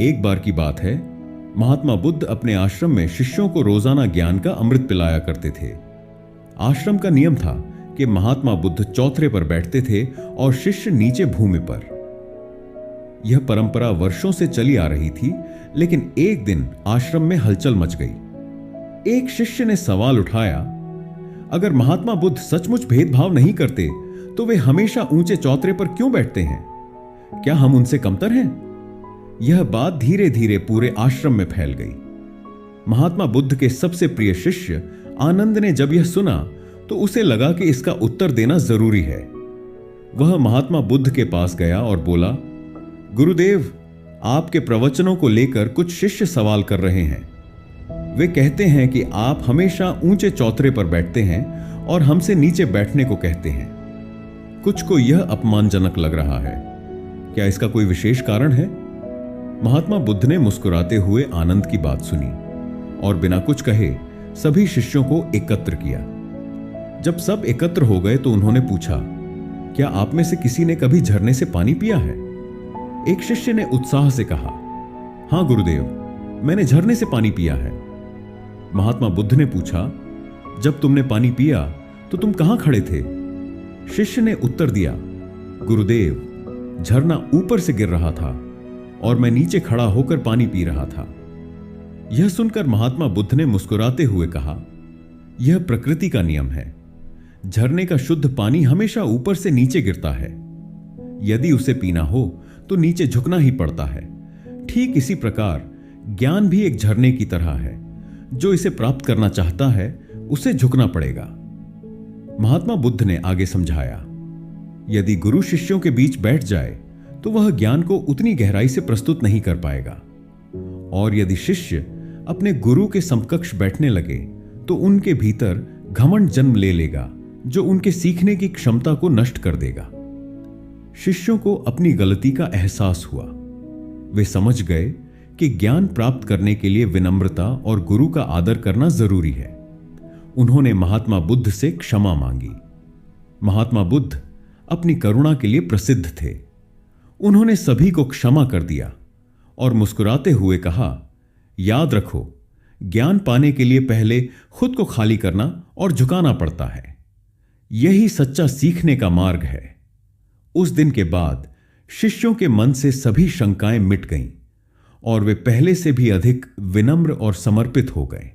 एक बार की बात है, महात्मा बुद्ध अपने आश्रम में शिष्यों को रोजाना ज्ञान का अमृत पिलाया करते थे। आश्रम का नियम था कि महात्मा बुद्ध चौतरे पर बैठते थे और शिष्य नीचे भूमि पर। यह परंपरा वर्षों से चली आ रही थी, लेकिन एक दिन आश्रम में हलचल मच गई। एक शिष्य ने सवाल उठाया, अगर महात्मा बुद्ध सचमुच भेदभाव नहीं करते तो वे हमेशा ऊंचे चौतरे पर क्यों बैठते हैं? क्या हम उनसे कमतर हैं? यह बात धीरे धीरे पूरे आश्रम में फैल गई। महात्मा बुद्ध के सबसे प्रिय शिष्य आनंद ने जब यह सुना तो उसे लगा कि इसका उत्तर देना जरूरी है। वह महात्मा बुद्ध के पास गया और बोला, गुरुदेव, आपके प्रवचनों को लेकर कुछ शिष्य सवाल कर रहे हैं। वे कहते हैं कि आप हमेशा ऊंचे चौतरे पर बैठते हैं और हमसे नीचे बैठने को कहते हैं। कुछ को यह अपमानजनक लग रहा है। क्या इसका कोई विशेष कारण है? महात्मा बुद्ध ने मुस्कुराते हुए आनंद की बात सुनी और बिना कुछ कहे सभी शिष्यों को एकत्र किया। जब सब एकत्र हो गए तो उन्होंने पूछा, क्या आप में से किसी ने कभी झरने से पानी पिया है? एक शिष्य ने उत्साह से कहा, हां गुरुदेव, मैंने झरने से पानी पिया है। महात्मा बुद्ध ने पूछा, जब तुमने पानी पिया तो तुम कहां खड़े थे? शिष्य ने उत्तर दिया, गुरुदेव, झरना ऊपर से गिर रहा था और मैं नीचे खड़ा होकर पानी पी रहा था। यह सुनकर महात्मा बुद्ध ने मुस्कुराते हुए कहा, यह प्रकृति का नियम है। झरने का शुद्ध पानी हमेशा ऊपर से नीचे गिरता है। यदि उसे पीना हो तो नीचे झुकना ही पड़ता है। ठीक इसी प्रकार ज्ञान भी एक झरने की तरह है। जो इसे प्राप्त करना चाहता है उसे झुकना पड़ेगा। महात्मा बुद्ध ने आगे समझाया, यदि गुरु शिष्यों के बीच बैठ जाए तो वह ज्ञान को उतनी गहराई से प्रस्तुत नहीं कर पाएगा, और यदि शिष्य अपने गुरु के समकक्ष बैठने लगे तो उनके भीतर घमंड जन्म ले लेगा जो उनके सीखने की क्षमता को नष्ट कर देगा। शिष्यों को अपनी गलती का एहसास हुआ। वे समझ गए कि ज्ञान प्राप्त करने के लिए विनम्रता और गुरु का आदर करना जरूरी है। उन्होंने महात्मा बुद्ध से क्षमा मांगी। महात्मा बुद्ध अपनी करुणा के लिए प्रसिद्ध थे। उन्होंने सभी को क्षमा कर दिया और मुस्कुराते हुए कहा, याद रखो, ज्ञान पाने के लिए पहले खुद को खाली करना और झुकाना पड़ता है। यही सच्चा सीखने का मार्ग है। उस दिन के बाद शिष्यों के मन से सभी शंकाएं मिट गईं और वे पहले से भी अधिक विनम्र और समर्पित हो गए।